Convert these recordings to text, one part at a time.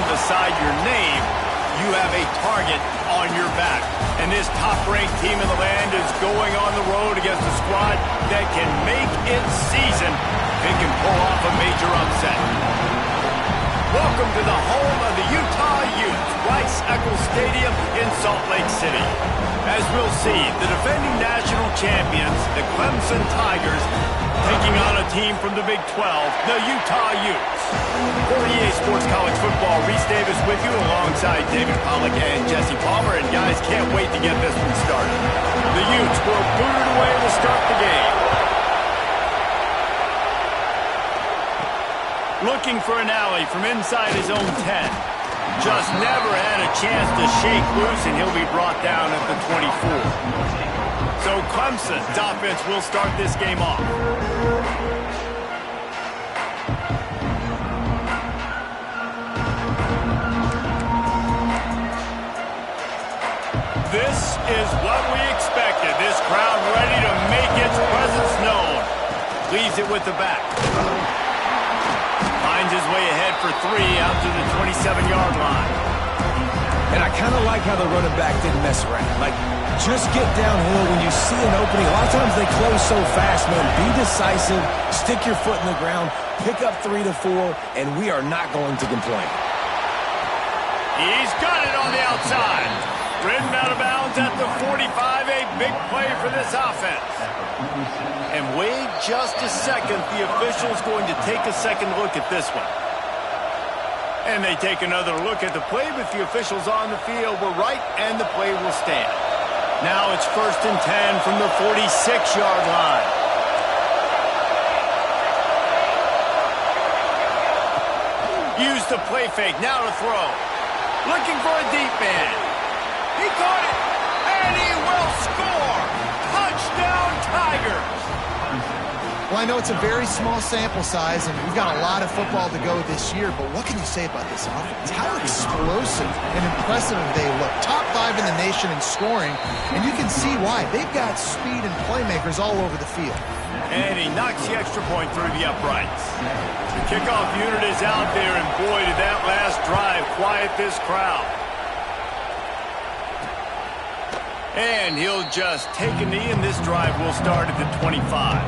beside your name, you have a target on your back. And this top-ranked team in the land is going on the road against a squad that can make its season if it can pull off a major upset. Welcome to the home of the Utah Utes, Rice-Eccles Stadium in Salt Lake City. As we'll see, the defending national champions, the Clemson Tigers, taking on a team from the Big 12, the Utah Utes. For EA Sports College Football, Reese Davis with you alongside David Pollack and Jesse Palmer. And guys, can't wait to get this one started. The Utes will boot it away to start the game. Looking for an alley from inside his own 10. Just never had a chance to shake loose, and he'll be brought down at the 24. So Clemson's offense will start this game off. This is what we expected. This crowd ready to make its presence known. Leaves it with the back. Finds his way ahead for 3 out to the 27-yard line. And I kind of like how the running back didn't mess around. Like, just get downhill when you see an opening. A lot of times they close so fast, man. Be decisive, stick your foot in the ground, pick up 3 to 4, and we are not going to complain. He's got it on the outside. Ridden out of bounds at the 45, a big play for this offense. And wait just a second, the official's going to take a second look at this one. And they take another look at the play, but the officials on the field were right, and the play will stand. Now it's 1st and 10 from the 46-yard line. Use the play fake, now to throw. Looking for a deep man. He caught it, and he will score. Touchdown, Tigers. Well, I know it's a very small sample size, and we've got a lot of football to go this year, but what can you say about this offense? How explosive and impressive they look. Top 5 in the nation in scoring, and you can see why. They've got speed and playmakers all over the field. And he knocks the extra point through the uprights. The kickoff unit is out there, and boy, did that last drive quiet this crowd. And he'll just take a knee, and this drive will start at the 25.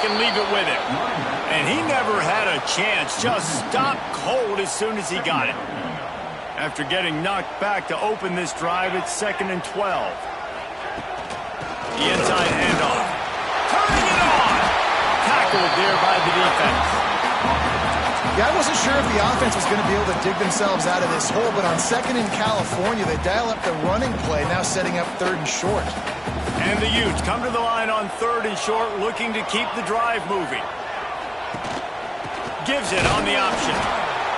And leave it with him. And he never had a chance. Just stopped cold as soon as he got it. After getting knocked back to open this drive, it's 2nd and 12. The inside handoff. Turning it on. Tackled there by the defense. Yeah, I wasn't sure if the offense was going to be able to dig themselves out of this hole, but on 2nd in California, they dial up the running play, now setting up 3rd and short. And the Utes come to the line on 3rd and short, looking to keep the drive moving. Gives it on the option.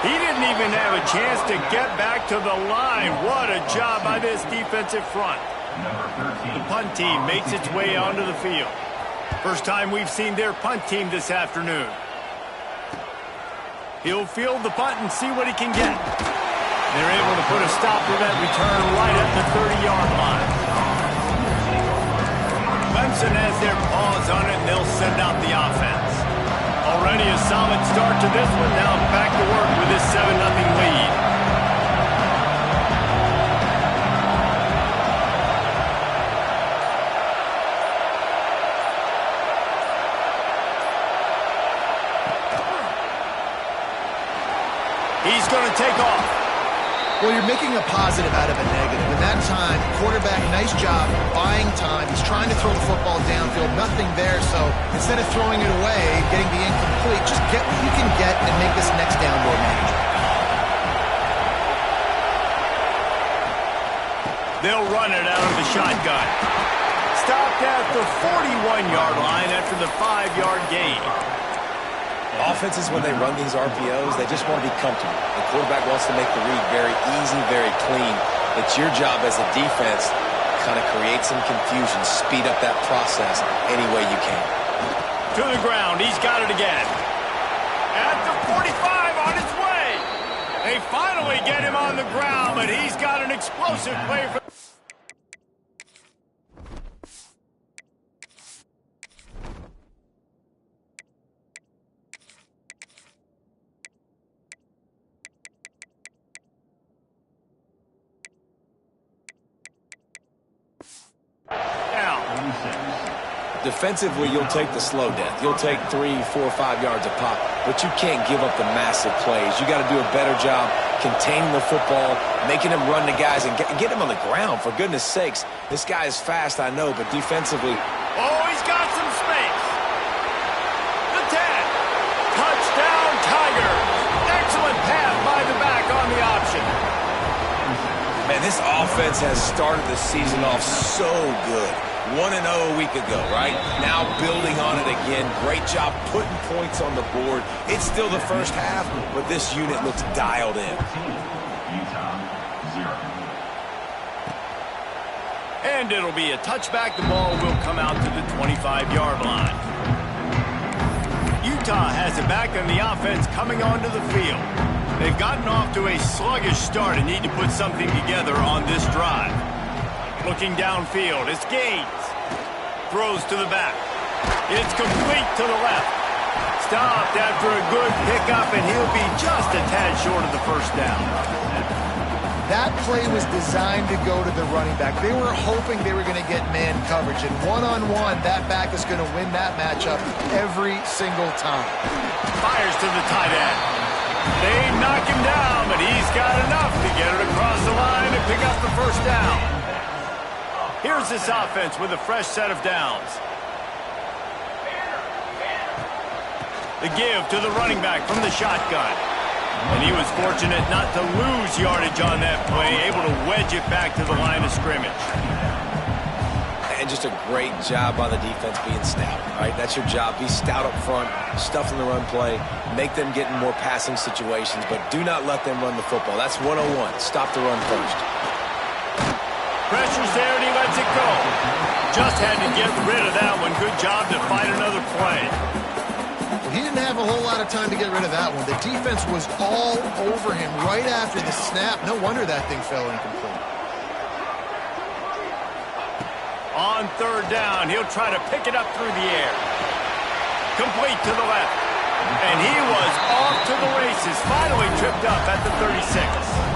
He didn't even have a chance to get back to the line. What a job by this defensive front. The punt team makes its way onto the field. First time we've seen their punt team this afternoon. He'll field the punt and see what he can get. They're able to put a stop to that return right at the 30-yard line. Clemson has their paws on it, and they'll send out the offense. Already a solid start to this one. Now back to work with this 7-0 lead. He's going to take off. Well, you're making a positive out of a negative. In that time, quarterback, nice job, buying time. He's trying to throw the football downfield, nothing there. So instead of throwing it away, getting the incomplete, just get what you can get and make this next down more manageable. They'll run it out of the shotgun. Stopped at the 41-yard line after the 5-yard gain. Offenses, when they run these RPOs, they just want to be comfortable. The quarterback wants to make the read very easy, very clean. It's your job as a defense to kind of create some confusion, speed up that process any way you can. To the ground, he's got it again. At the 45, on his way. They finally get him on the ground, but he's got an explosive play for... Defensively, you'll take the slow death. You'll take 3, 4, 5 yards a pop, but you can't give up the massive plays. You got to do a better job containing the football, making him run to guys, and get him on the ground, for goodness sakes. This guy is fast, I know, but defensively... Oh, he's got some space. The 10. Touchdown, Tigers. Excellent pass by the back on the option. Man, this offense has started the season off so good. 1-0 a week ago, right? Now building on it again. Great job putting points on the board. It's still the first half, but this unit looks dialed in. Utah, 0. And it'll be a touchback. The ball will come out to the 25-yard line. Utah has it back, and the offense coming onto the field. They've gotten off to a sluggish start and need to put something together on this drive. Looking downfield, it's Gaines. Throws to the back. It's complete to the left. Stopped after a good pickup, and he'll be just a tad short of the first down. That play was designed to go to the running back. They were hoping they were going to get man coverage, and one-on-one, that back is going to win that matchup every single time. Fires to the tight end. They knock him down, but he's got enough to get it across the line and pick up the first down. Here's this offense with a fresh set of downs. The give to the running back from the shotgun. And he was fortunate not to lose yardage on that play, able to wedge it back to the line of scrimmage. And just a great job by the defense being stout, right? That's your job. Be stout up front, stuff in the run play, make them get in more passing situations, but do not let them run the football. That's 101. Stop the run first. Pressure's there, and he lets it go. Just had to get rid of that one. Good job to find another play. Well, he didn't have a whole lot of time to get rid of that one. The defense was all over him right after the snap. No wonder that thing fell incomplete. On third down, he'll try to pick it up through the air. Complete to the left. And he was off to the races, finally tripped up at the 36.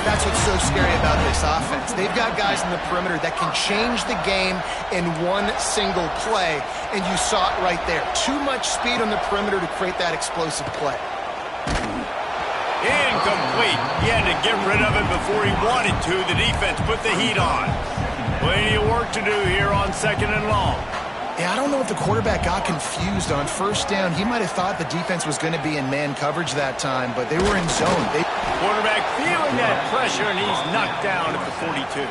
That's what's so scary about this offense. They've got guys in the perimeter that can change the game in one single play, and you saw it right there. Too much speed on the perimeter to create that explosive play. Incomplete. He had to get rid of it before he wanted to. The defense put the heat on. Plenty of work to do here on second and long. Yeah, I don't know if the quarterback got confused on first down. He might have thought the defense was going to be in man coverage that time, but they were in zone. Quarterback feeling that pressure, and he's knocked down at the 42.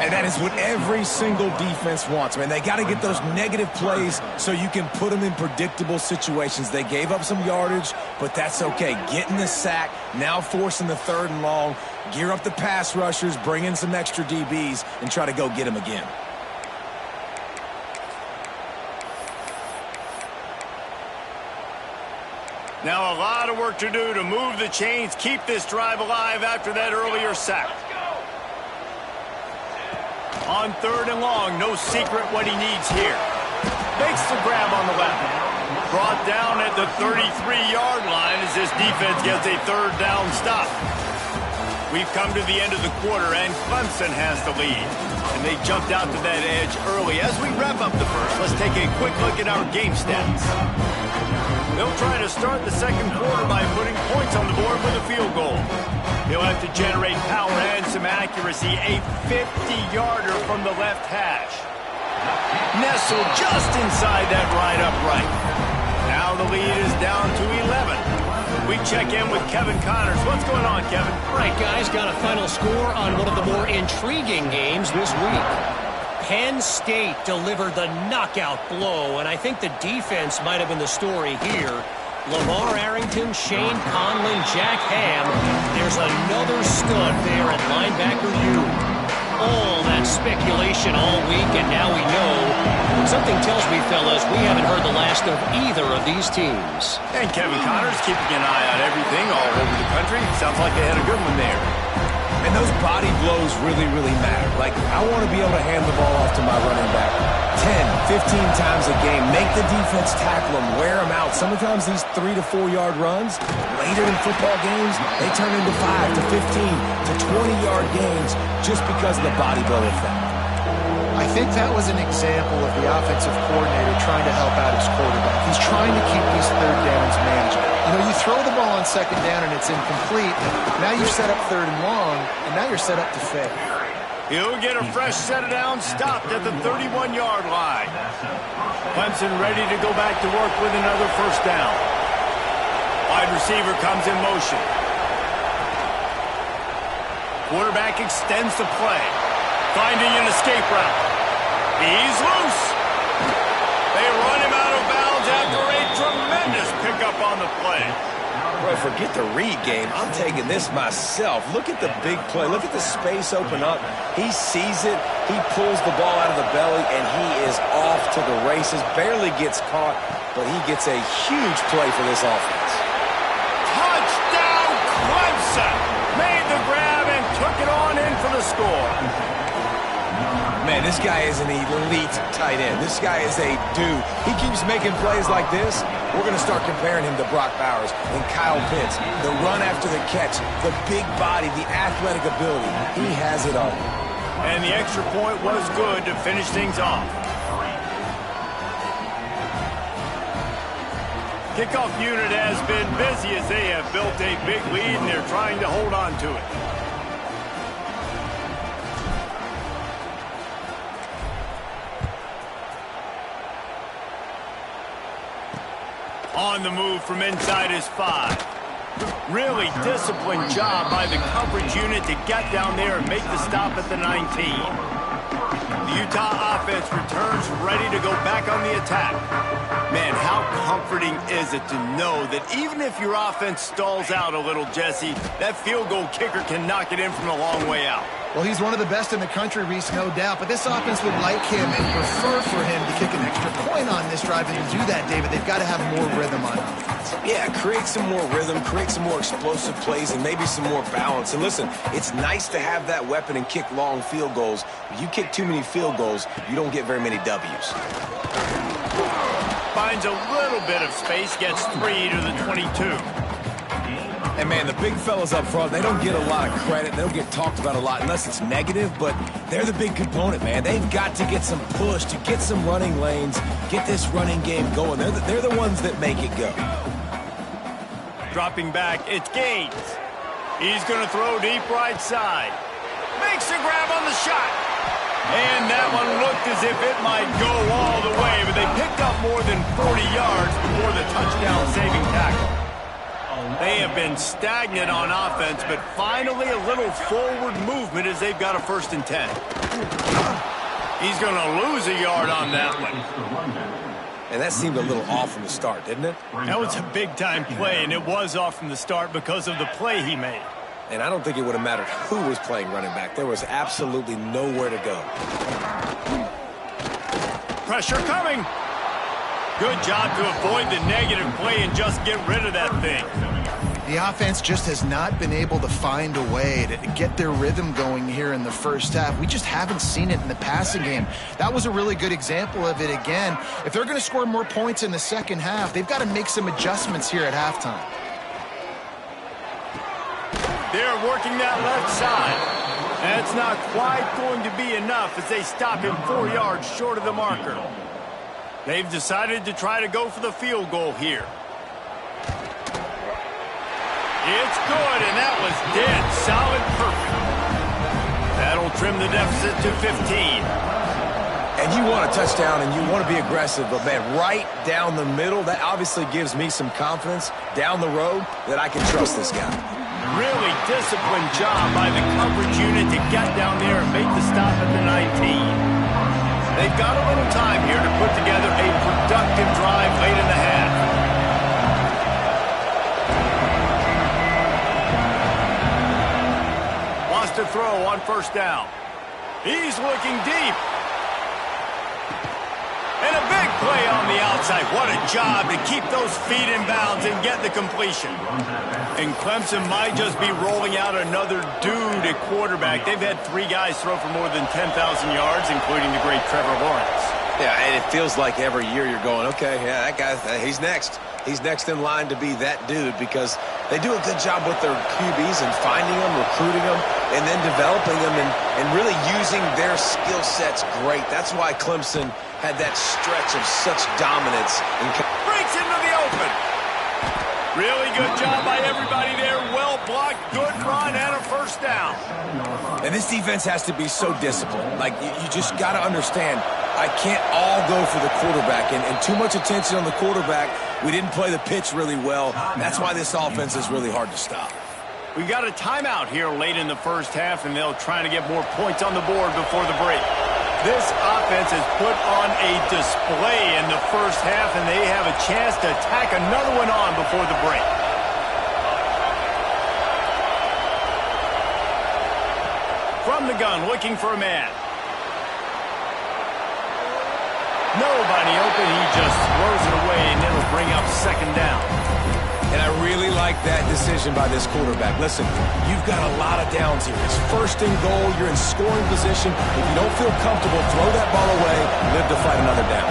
And that is what every single defense wants, man. They got to get those negative plays so you can put them in predictable situations. They gave up some yardage, but that's okay. Getting the sack, now forcing the third and long, gear up the pass rushers, bring in some extra DBs, and try to go get them again. Now a lot of work to do to move the chains, keep this drive alive after that earlier sack. On third and long, no secret what he needs here. Makes the grab on the left. Brought down at the 33-yard line as this defense gets a third down stop. We've come to the end of the quarter, and Clemson has the lead. And they jumped out to that edge early. As we wrap up the first, let's take a quick look at our game stats. They'll try to start the second quarter by putting points on the board with a field goal. He'll have to generate power and some accuracy. A 50-yarder from the left hash. Nestled just inside that right upright. Now the lead is down to 11. We check in with Kevin Connors. What's going on, Kevin? All right, guys, got a final score on one of the more intriguing games this week. Penn State delivered the knockout blow, and I think the defense might have been the story here. LeVar Arrington, Shane Conlon, Jack Ham. There's another stud there at linebacker U. All that speculation all week, and now we know. Something tells me, fellas, we haven't heard the last of either of these teams. And Kevin Connor's keeping an eye on everything all over the country. Sounds like they had a good one there. And those body blows really, really matter. Like, I want to be able to hand the ball off to my running back 10, 15 times a game. Make the defense tackle them, wear them out. Sometimes these 3 to 4 yard runs, later in football games, they turn into 5 to 15 to 20-yard games just because of the body blow effect. I think that was an example of the offensive coordinator trying to help out his quarterback. He's trying to keep these third downs manageable. You know, you throw the ball on second down and it's incomplete. Now you've set up third and long, and now you're set up to fail. He'll get a fresh set of downs stopped at the 31-yard line. Clemson ready to go back to work with another first down. Wide receiver comes in motion. Quarterback extends the play, finding an escape route. He's loose. They run him out of bounds after a tremendous pickup on the play. Bro, forget the read game. I'm taking this myself. Look at the big play. Look at the space open up. He sees it. He pulls the ball out of the belly, and he is off to the races. Barely gets caught, but he gets a huge play for this offense. Touchdown, Clemson! Made the grab and took it on in for the score. Man, this guy is an elite tight end. This guy is a dude. He keeps making plays like this. We're going to start comparing him to Brock Bowers and Kyle Pitts. The run after the catch, the big body, the athletic ability. He has it all. And the extra point was good to finish things off. Kickoff unit has been busy as they have built a big lead, and they're trying to hold on to it. On the move from inside his 5. Really disciplined job by the coverage unit to get down there and make the stop at the 19. The Utah offense returns ready to go back on the attack. Man, how comforting is it to know that even if your offense stalls out a little, Jesse, that field goal kicker can knock it in from a long way out. Well, he's one of the best in the country, Reese, no doubt. But this offense would like him and prefer for him to kick an extra point on this drive. And to do that, David, they've got to have more rhythm on offense. Yeah, create some more rhythm, create some more explosive plays, and maybe some more balance. And listen, it's nice to have that weapon and kick long field goals. If you kick too many field goals, you don't get very many W's. Finds a little bit of space, gets 3 to the 22. And, man, the big fellas up front, they don't get a lot of credit. They don't get talked about a lot unless it's negative, but they're the big component, man. They've got to get some push, to get some running lanes, get this running game going. They're the ones that make it go. Dropping back, it's Gaines. He's going to throw deep right side. Makes a grab on the shot. And that one looked as if it might go all the way, but they picked up more than 40 yards before the touchdown-saving tackle. They have been stagnant on offense, but finally a little forward movement as they've got a 1st and 10. He's going to lose a yard on that one. And that seemed a little off from the start, didn't it? That was a big-time play, and it was off from the start because of the play he made. And I don't think it would have mattered who was playing running back. There was absolutely nowhere to go. Pressure coming. Good job to avoid the negative play and just get rid of that thing. The offense just has not been able to find a way to get their rhythm going here in the first half. We just haven't seen it in the passing game. That was a really good example of it again. If they're going to score more points in the second half, they've got to make some adjustments here at halftime. They're working that left side. That's not quite going to be enough as they stop him 4 yards short of the marker. They've decided to try to go for the field goal here. It's good, and that was dead solid perfect. That'll trim the deficit to 15. And you want a touchdown, and you want to be aggressive, but, man, right down the middle, that obviously gives me some confidence down the road that I can trust this guy. Really disciplined job by the coverage unit to get down there and make the stop at the 19. They've got a little time here to put together a productive drive late in the half. to throw on first down. He's looking deep. And a big play on the outside. What a job to keep those feet in bounds and get the completion. And Clemson might just be rolling out another dude at quarterback. They've had 3 guys throw for more than 10,000 yards, including the great Trevor Lawrence. Yeah, and it feels like every year you're going, okay, yeah, that guy, he's next. He's next in line to be that dude because they do a good job with their QBs and finding them, recruiting them, and then developing them and really using their skill sets great. That's why Clemson had that stretch of such dominance. Breaks into the open. Really good job by everybody there. Well blocked, good run, and a first down. And this defense has to be so disciplined. Like, you just got to understand, I can't all go for the quarterback. And too much attention on the quarterback. We didn't play the pitch really well. That's why this offense is really hard to stop. We got a timeout here late in the first half, and they'll try to get more points on the board before the break. This offense has put on a display in the first half, and they have a chance to tack another one on before the break. From the gun, looking for a man. Nobody open, he just throws it away, and it'll bring up second down. And I really like that decision by this quarterback. Listen, you've got a lot of downs here. It's first and goal. You're in scoring position. If you don't feel comfortable, throw that ball away. Live to fight another down.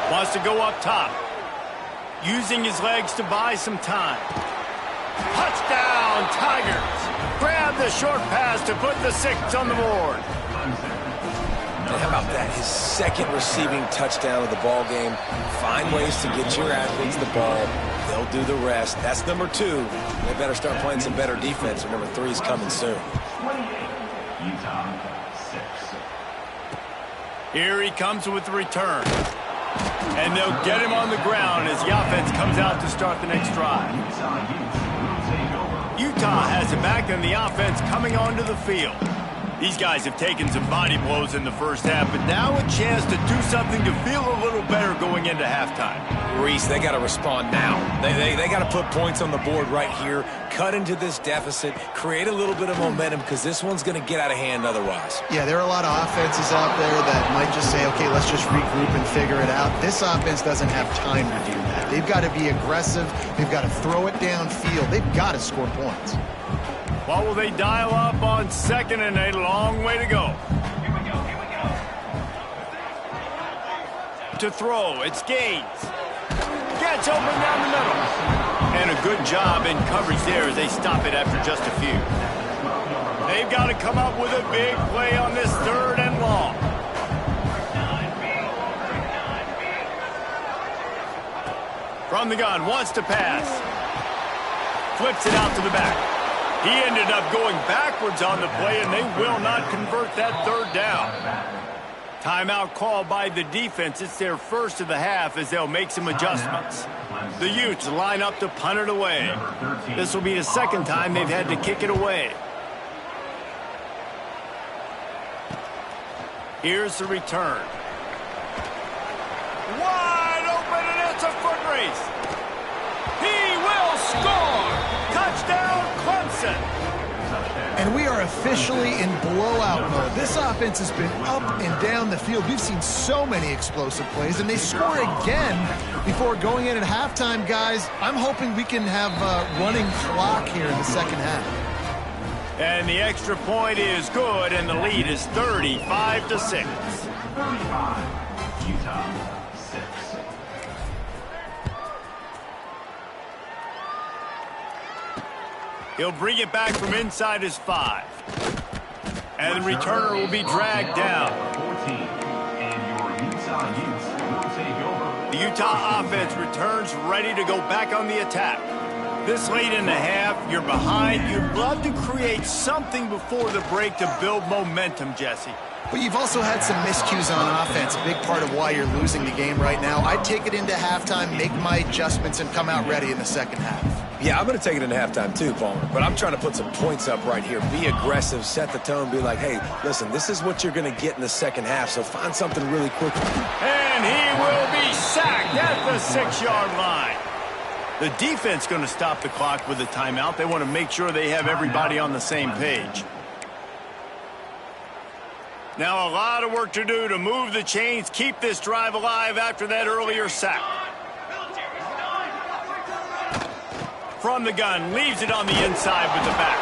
Wants to go up top. Using his legs to buy some time. Touchdown, Tigers. Grab the short pass to put the 6 on the board. And how about that? His second receiving touchdown of the ball game. Find ways to get your athletes the ball. They'll do the rest. That's number 2. They better start playing some better defense. And number 3 is coming soon. 28, Utah 6. Here he comes with the return. And they'll get him on the ground as the offense comes out to start the next drive. Utah has it back, and the offense coming onto the field. These guys have taken some body blows in the first half, but now a chance to do something to feel a little better going into halftime. Reese, they got to respond now. They got to put points on the board right here, cut into this deficit, create a little bit of momentum because this one's going to get out of hand otherwise. Yeah, there are a lot of offenses out there that might just say, okay, let's just regroup and figure it out. This offense doesn't have time to do that. They've got to be aggressive. They've got to throw it downfield. They've got to score points. What will they dial up on second and a long way to go? To throw, it's Gaines. Gets open down the middle. And a good job in coverage there as they stop it after just a few. They've got to come up with a big play on this 3rd and long. From the gun, wants to pass. Flips it out to the back. He ended up going backwards on the play, and they will not convert that 3rd down. Timeout called by the defense. It's their first of the half as they'll make some adjustments. The Utes line up to punt it away. This will be the second time they've had to kick it away. Here's the return. Wide open, and it's a foot race. He will score! Touchdown, Clemson! And we are officially in blowout mode. This offense has been up and down the field. We've seen so many explosive plays, and they score again before going in at halftime, guys. I'm hoping we can have a running clock here in the second half. And the extra point is good, and the lead is 35-6. 35, Utah 6. He'll bring it back from inside his 5. And the returner will be dragged down. 14, and your Utah Utes will take over. The Utah offense returns ready to go back on the attack. This late in the half, you're behind. You'd love to create something before the break to build momentum, Jesse. But you've also had some miscues on offense, a big part of why you're losing the game right now. I'd take it into halftime, make my adjustments, and come out ready in the second half. Yeah, I'm going to take it into halftime too, Palmer. But I'm trying to put some points up right here. Be aggressive, set the tone, be like, hey, listen, this is what you're going to get in the second half, so find something really quickly. And And he will be sacked at the 6-yard line. The defense going to stop the clock with a timeout. They want to make sure they have everybody on the same page. Now a lot of work to do to move the chains, keep this drive alive after that earlier sack. From the gun, leaves it on the inside with the back.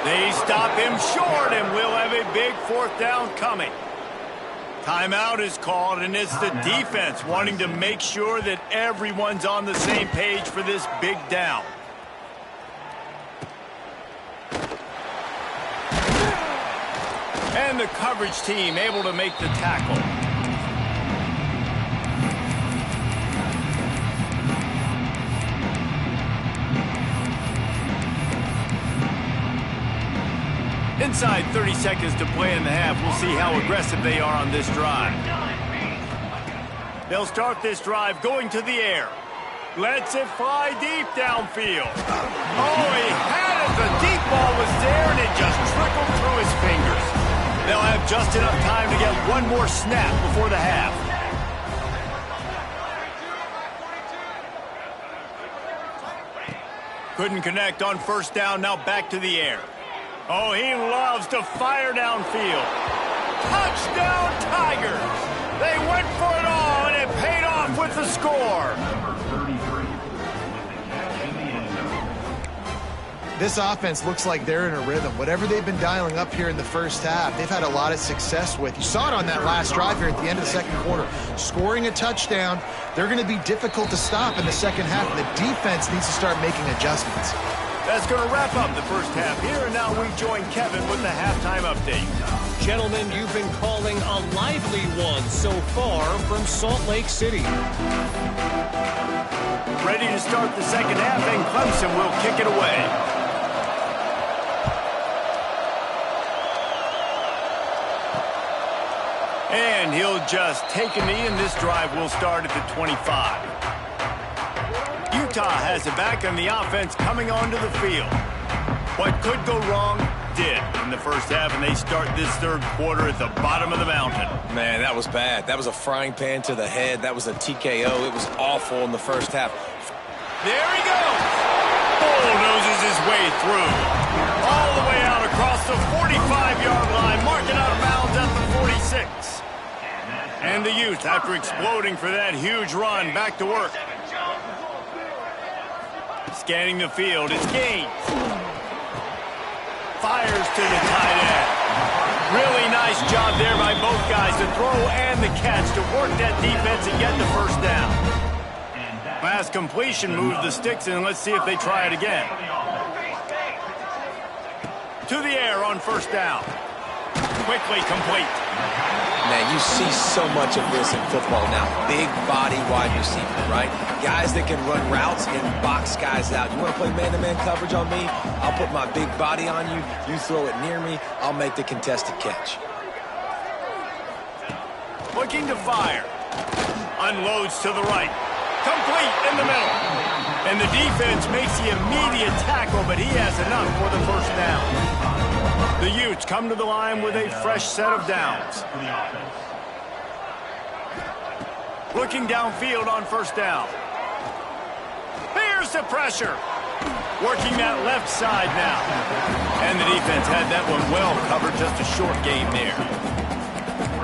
They stop him short, and we'll have a big 4th down coming. Timeout is called, and it's the defense wanting to make sure that everyone's on the same page for this big down. And the coverage team able to make the tackle. Inside 30 seconds to play in the half. We'll see how aggressive they are on this drive. They'll start this drive going to the air. Lets it fly deep downfield. Oh, he had it. The deep ball was there, and it just trickled through his fingers. They'll have just enough time to get one more snap before the half. Couldn't connect on 1st down. Now back to the air. Oh, he loves to fire downfield. Touchdown, Tigers! They went for it all, and it paid off with the score. Number 33 with the catch in the end zone. This offense looks like they're in a rhythm. Whatever they've been dialing up here in the first half, they've had a lot of success with. You saw it on that last drive here at the end of the 2nd quarter. Scoring a touchdown, they're going to be difficult to stop in the 2nd half. The defense needs to start making adjustments. That's going to wrap up the first half here, and now we join Kevin with the halftime update. Gentlemen, you've been calling a lively one so far from Salt Lake City. Ready to start the 2nd half, and Clemson will kick it away. And he'll just take a knee, and this drive will start at the 25. Utah has it back, and the offense coming onto the field. What could go wrong did in the first half, and they start this 3rd quarter at the bottom of the mountain. Man, that was bad. That was a frying pan to the head. That was a TKO. It was awful in the first half. There he goes. Bulldozes his way through. All the way out across the 45-yard line, marking out of bounds at the 46. And the Utes, after exploding for that huge run, back to work. Scanning the field, it's Gaines. Fires to the tight end. Really nice job there by both guys, the throw and the catch, to work that defense and get the 1st down. Pass completion moved the sticks, and let's see if they try it again. To the air on 1st down. Quickly complete. Man, you see so much of this in football now. Big body wide receiver, right? Guys that can run routes and box guys out. You want to play man-to-man coverage on me? I'll put my big body on you. You throw it near me, I'll make the contested catch. Looking to fire. Unloads to the right. Complete in the middle. And the defense makes the immediate tackle, but he has enough for the 1st down. The Utes come to the line with a fresh set of downs. Looking downfield on 1st down. Here's the pressure. Working that left side now. And the defense had that one well covered, just a short game there.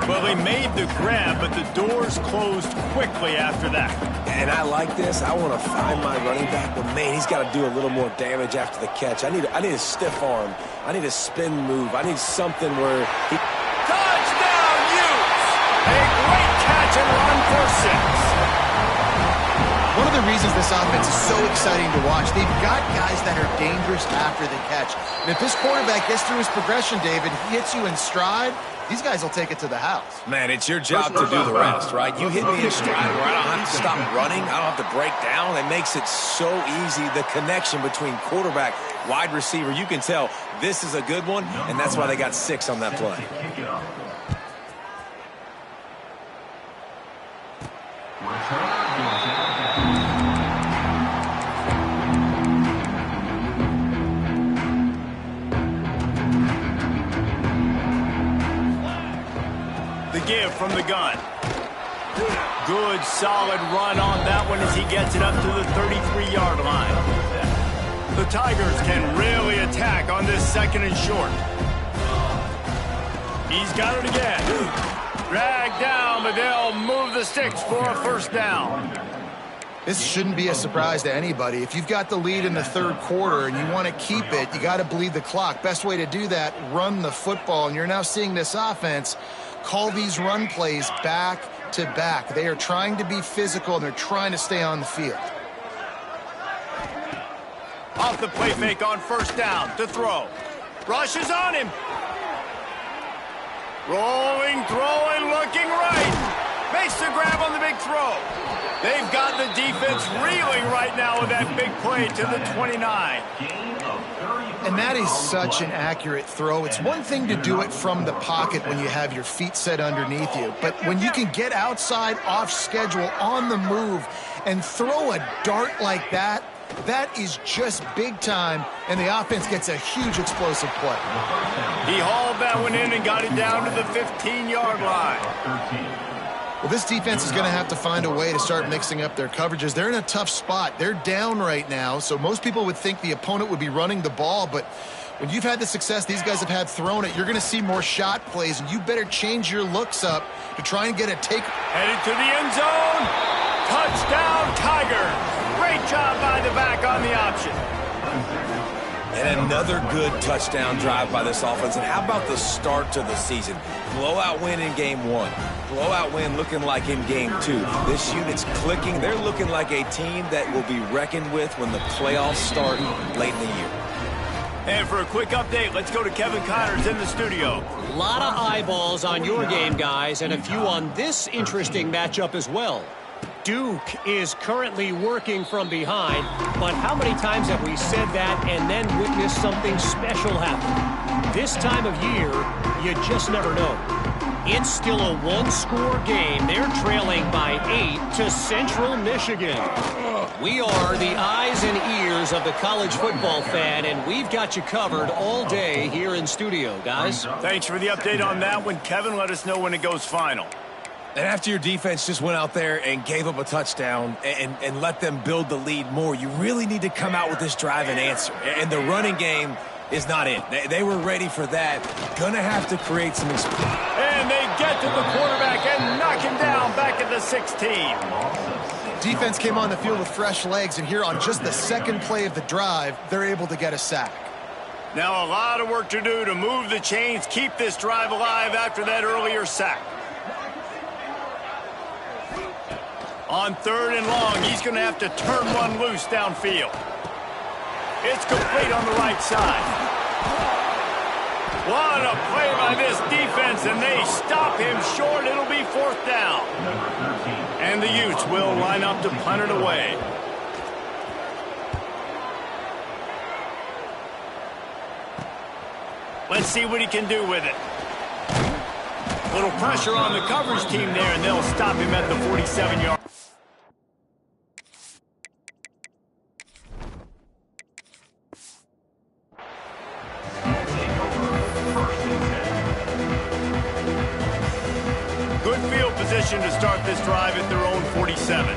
Well, they made the grab, but the doors closed quickly after that. And I like this. I want to find my running back, but man, he's got to do a little more damage after the catch. I need a stiff arm. I need a spin move. I need something where he... Touchdown, Utes! A great catch and run for 6. One of the reasons this offense is so exciting to watch, they've got guys that are dangerous after the catch. And if this quarterback gets through his progression, David, he hits you in stride, these guys will take it to the house. Man, it's your job to do the rest, right? You hit me in stride where I don't have to stop running. I don't have to break down. It makes it so easy, the connection between quarterback, wide receiver. You can tell this is a good one, and that's why they got 6 on that play. The give from the gun. good, solid run on that one as he gets it up to the 33-yard line. The Tigers can really attack on this second and short. He's got it again. Dragged down, but they'll move the sticks for a first down. This shouldn't be a surprise to anybody. If you've got the lead in the third quarter and you want to keep it, you got to bleed the clock. Best way to do that, run the football. And you're now seeing this offense call these run plays back to back. They are trying to be physical, and they're trying to stay on the field. Off the play fake on first down to throw. Rushes on him. Rolling, throwing, looking right. Makes the grab on the big throw. They've got the defense reeling right now with that big play to the 29. And that is such an accurate throw. It's one thing to do it from the pocket when you have your feet set underneath you, but when you can get outside, off schedule, on the move, and throw a dart like that, that is just big time, and the offense gets a huge explosive play. He hauled that one in and got it down to the 15-yard line. Well, this defense is going to have to find a way to start mixing up their coverages. They're in a tough spot. They're down right now, so most people would think the opponent would be running the ball, but when you've had the success these guys have had throwing it, you're going to see more shot plays, and you better change your looks up to try and get a take. Headed to the end zone. Touchdown, Tigers. Great job by the back on the option. And another good touchdown drive by this offense. And how about the start to the season? Blowout win in game 1. Blowout win looking like in game 2. This unit's clicking. They're looking like a team that will be reckoned with when the playoffs start late in the year. And for a quick update, let's go to Kevin Connors in the studio. A lot of eyeballs on your game, guys, and a few on this interesting matchup as well. Duke is currently working from behind, but how many times have we said that and then witnessed something special happen? This time of year, you just never know. It's still a one-score game. They're trailing by 8 to Central Michigan. We are the eyes and ears of the college football fan, and we've got you covered all day here in studio, guys. Thanks for the update on that one, Kevin. Let us know when it goes final. And after your defense just went out there and gave up a touchdown and let them build the lead more, you really need to come out with this drive and answer. And the running game is not it. They were ready for that. Gonna have to create some experience. And they get to the quarterback and knock him down back at the 16. Defense came on the field with fresh legs, and here on just the second play of the drive, they're able to get a sack. Now a lot of work to do to move the chains, keep this drive alive after that earlier sack. On third and long, he's going to have to turn one loose downfield. It's complete on the right side. What a play by this defense, and they stop him short. It'll be fourth down. And the Utes will line up to punt it away. Let's see what he can do with it. Little pressure on the coverage team there, and they'll stop him at the 47-yard. Good field position to start this drive at their own 47.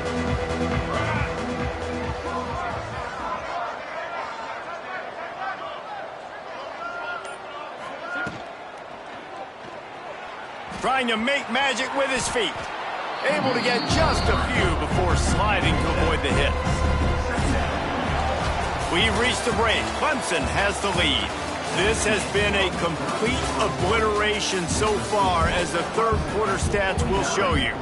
Trying to make magic with his feet. Able to get just a few before sliding to avoid the hit. We've reached the break. Clemson has the lead. This has been a complete obliteration so far, as the third quarter stats will show you.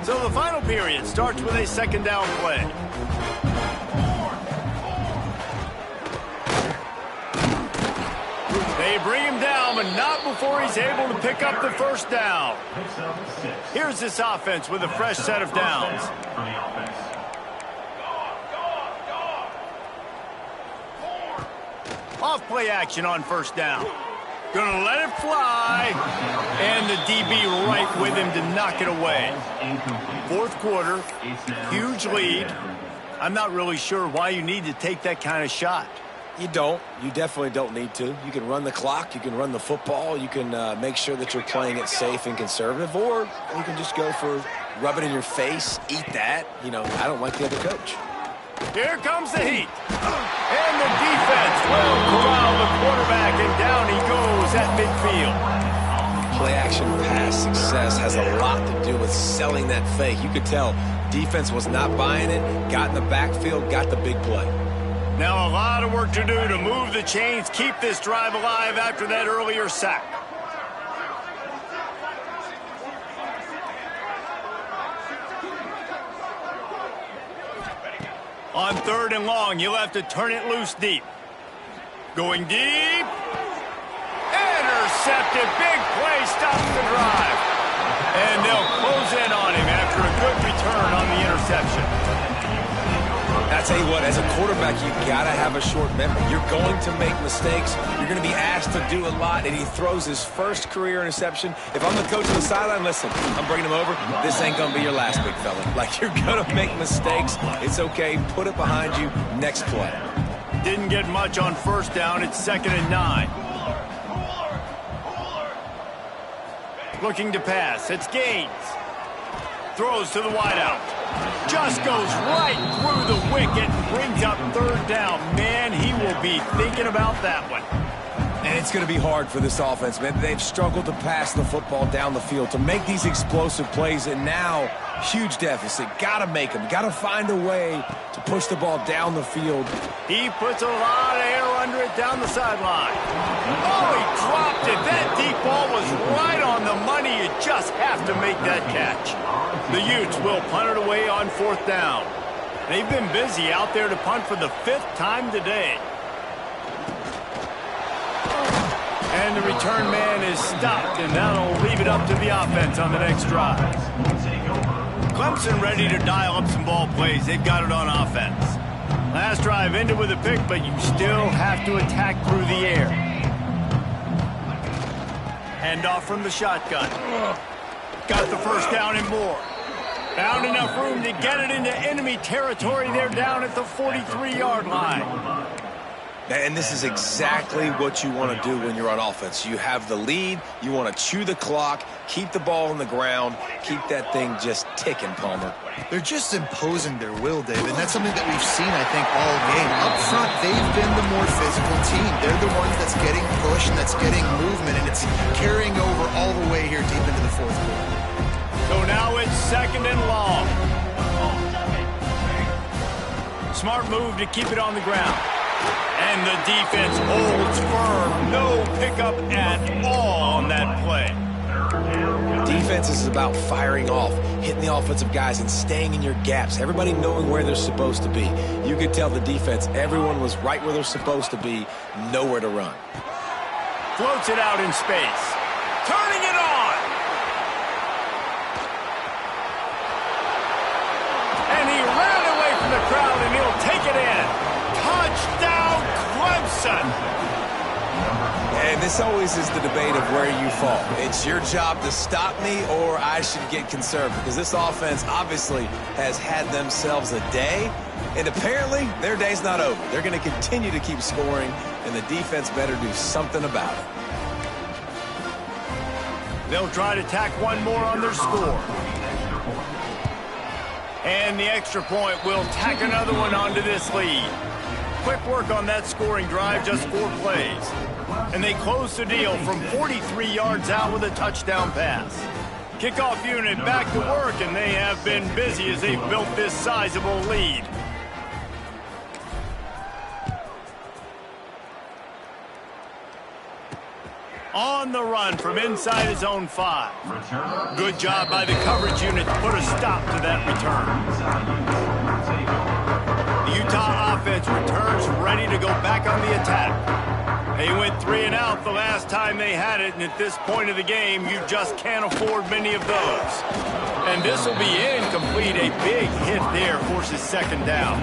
So the final period starts with a second down play. They bring him down, but not before he's able to pick up the first down. Here's this offense with a fresh set of downs. Off play action on first down. Gonna let it fly. And the DB right with him to knock it away. Fourth quarter, huge lead. I'm not really sure why you need to take that kind of shot. You don't. You definitely don't need to. You can run the clock. You can run the football. You can make sure that you're playing it safe and conservative, or you can just go for rub it in your face, eat that. You know, I don't like the other coach. Here comes the heat. And the defense will corral the quarterback, and down he goes at midfield. Play-action pass success has a lot to do with selling that fake. You could tell defense was not buying it, got in the backfield, got the big play. Now a lot of work to do to move the chains, keep this drive alive after that earlier sack. On 3rd and long, you'll have to turn it loose deep. Going deep. Intercepted. Big play stops the drive. And they'll close in on him after a good return on the interception. I tell you what, as a quarterback, you got to have a short memory. You're going to make mistakes. You're going to be asked to do a lot, and he throws his first career interception. If I'm the coach on the sideline, listen, I'm bringing him over. This ain't going to be your last, big fella. Like, you're going to make mistakes. It's okay. Put it behind you. Next play. Didn't get much on 1st down. It's 2nd and 9. Looking to pass. It's Gaines. Throws to the wideout. Just goes right through the wicket and brings up 3rd down. Man, he will be thinking about that one. And it's going to be hard for this offense, man. They've struggled to pass the football down the field, to make these explosive plays, and now huge deficit. Got to make them. Got to find a way to push the ball down the field. He puts a lot of air under it down the sideline. Oh, he dropped it. That deep ball was right on the money. You just have to make that catch. The Utes will punt it away on 4th down. They've been busy out there to punt for the 5th time today. And the return man is stopped, and that'll leave it up to the offense on the next drive. Clemson ready to dial up some ball plays. They've got it on offense. Last drive ended with a pick, but you still have to attack through the air. Handoff from the shotgun. Got the 1st down and more. Found enough room to get it into enemy territory. They're down at the 43-yard line. And this is exactly what you want to do when you're on offense. You have the lead. You want to chew the clock, keep the ball on the ground, keep that thing just ticking, Palmer. They're just imposing their will, David, and that's something that we've seen, I think, all game. Up front, they've been the more physical team. They're the ones that's getting pushed and that's getting movement, and it's carrying over all the way here deep into the 4th quarter. So now it's 2nd and long. Smart move to keep it on the ground. And the defense holds firm. No pickup at all on that play. Defense is about firing off, hitting the offensive guys, and staying in your gaps. Everybody knowing where they're supposed to be. You could tell the defense, everyone was right where they're supposed to be, nowhere to run. Floats it out in space. Turning it on. And he ran away from the crowd, and he'll take it in. Touchdown, Clemson. And this always is the debate of where you fall. It's your job to stop me, or I should get conservative, because this offense obviously has had themselves a day, and apparently their day's not over. They're going to continue to keep scoring, and the defense better do something about it. They'll try to tack one more on their score. And the extra point will tack another one onto this lead. Quick work on that scoring drive, just 4 plays. And they close the deal from 43 yards out with a touchdown pass. Kickoff unit back to work, and they have been busy as they've built this sizable lead. On the run from inside his own 5. Good job by the coverage unit to put a stop to that return. The Utah offense returns ready to go back on the attack. They went 3 and out the last time they had it, and at this point of the game, you just can't afford many of those. And this will be incomplete. A big hit there forces 2nd down.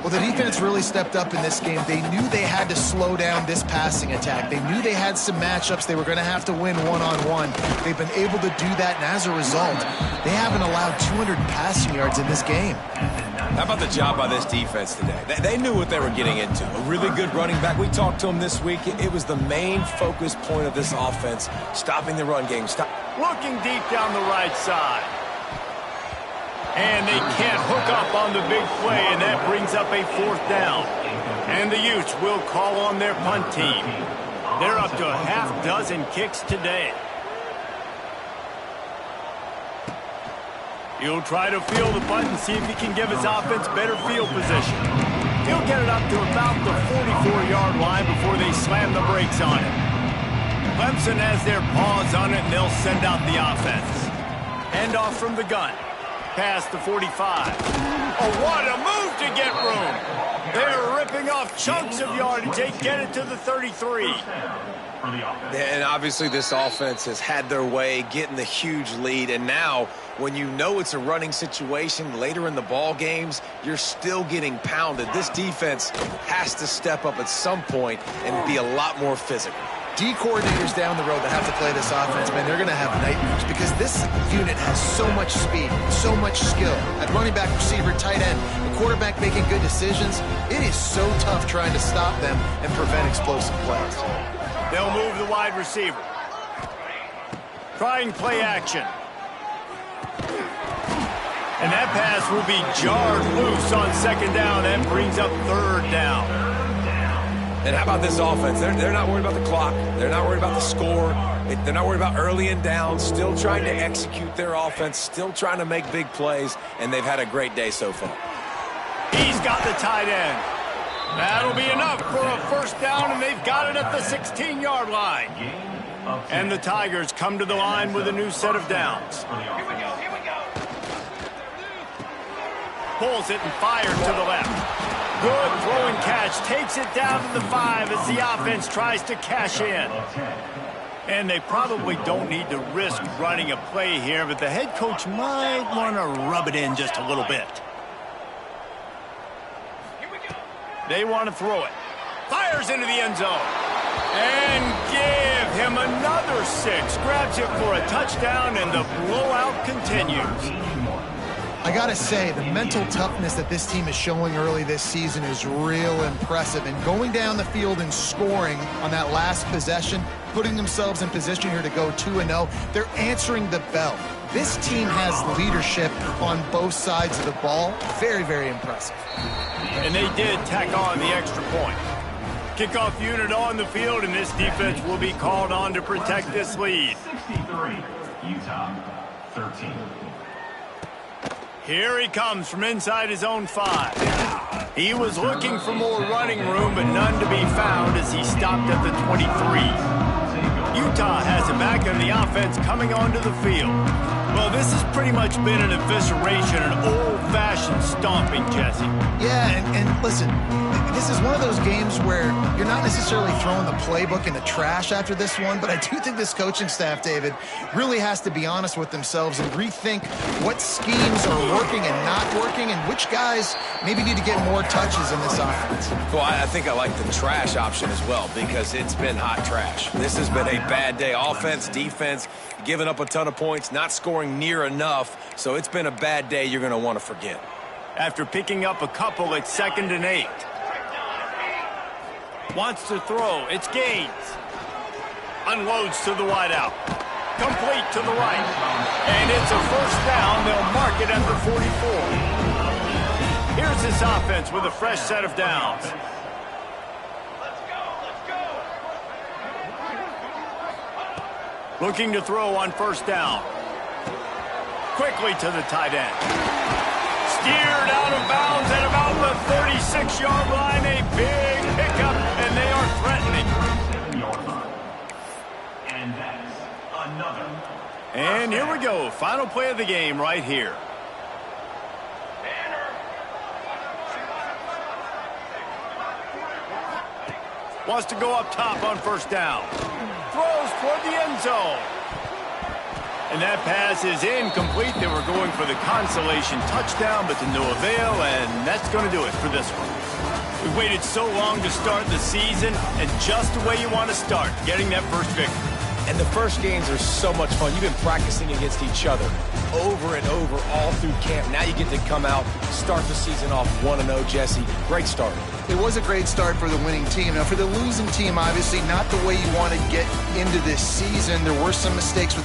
Well, the defense really stepped up in this game. They knew they had to slow down this passing attack. They knew they had some matchups they were going to have to win one-on-one. They've been able to do that, and as a result, they haven't allowed 200 passing yards in this game. How about the job by this defense today? They knew what they were getting into. A really good running back. We talked to him this week. It was the main focus point of this offense, stopping the run game. Looking deep down the right side. And they can't hook up on the big play, and that brings up a 4th down. And the Utes will call on their punt team. They're up to a half dozen kicks today. He'll try to field the punt and see if he can give his offense better field position. He'll get it up to about the 44-yard line before they slam the brakes on it. Clemson has their paws on it, and they'll send out the offense. Hand off from the gun. Past the 45. Oh, what a move to get room. They're ripping off chunks of yardage. They get it to the 33. And obviously this offense has had their way, getting the huge lead. And now, when you know it's a running situation later in the ball games, you're still getting pounded. This defense has to step up at some point and be a lot more physical. D coordinators down the road that have to play this offense, man, they're going to have nightmares because this unit has so much speed, so much skill. At running back, receiver, tight end, the quarterback making good decisions, it is so tough trying to stop them and prevent explosive plays. They'll move the wide receiver. Trying play action. And that pass will be jarred loose on 2nd down. That brings up 3rd down. And how about this offense? They're not worried about the clock. They're not worried about the score. They're not worried about early and down. Still trying to execute their offense. Still trying to make big plays. And they've had a great day so far. He's got the tight end. That'll be enough for a 1st down, and they've got it at the 16-yard line. And the Tigers come to the line with a new set of downs. Pulls it and fires to the left. Good throwing catch. Takes it down to the 5 as the offense tries to cash in. And they probably don't need to risk running a play here, but the head coach might want to rub it in just a little bit. They want to throw it. Fires into the end zone. And give him another 6. Grabs it for a touchdown, and the blowout continues. I got to say, the mental toughness that this team is showing early this season is real impressive. And going down the field and scoring on that last possession, putting themselves in position here to go 2-0, they're answering the bell. This team has leadership on both sides of the ball. Very, very impressive. And they did tack on the extra point. Kickoff unit on the field, and this defense will be called on to protect this lead. 63, Utah, 13. Here he comes from inside his own 5. He was looking for more running room, but none to be found as he stopped at the 23. Utah has it back, and the offense coming onto the field. Well, this has pretty much been an evisceration, an old-fashioned stomping, Jesse. Yeah, and listen, this is one of those games where you're not necessarily throwing the playbook in the trash after this one, but I do think this coaching staff, David, really has to be honest with themselves and rethink what schemes are working and not working and which guys maybe need to get more touches in this offense. Well, I think I like the trash option as well because it's been hot trash. This has been a bad day. Offense, defense, giving up a ton of points, not scoring near enough. So it's been a bad day you're going to want to forget. After picking up a couple at 2nd and 8. Wants to throw. It's Gaines. Unloads to the wideout. Complete to the right. And it's a 1st down. They'll mark it at the 44. Here's this offense with a fresh set of downs. Looking to throw on 1st down. Quickly to the tight end. Steered out of bounds at about the 36-yard line. A big pickup, and they are threatening. 7-yard line. And that's another. And here we go. Final play of the game right here. Wants to go up top on 1st down. Throws toward the end zone. And that pass is incomplete. They were going for the consolation touchdown, but to no avail, and that's going to do it for this one. We've waited so long to start the season, and just the way you want to start, getting that first victory. And the first games are so much fun. You've been practicing against each other over and over all through camp. Now you get to come out, start the season off 1-0, Jesse. Great start. It was a great start for the winning team. Now, for the losing team, obviously not the way you want to get into this season. There were some mistakes with that.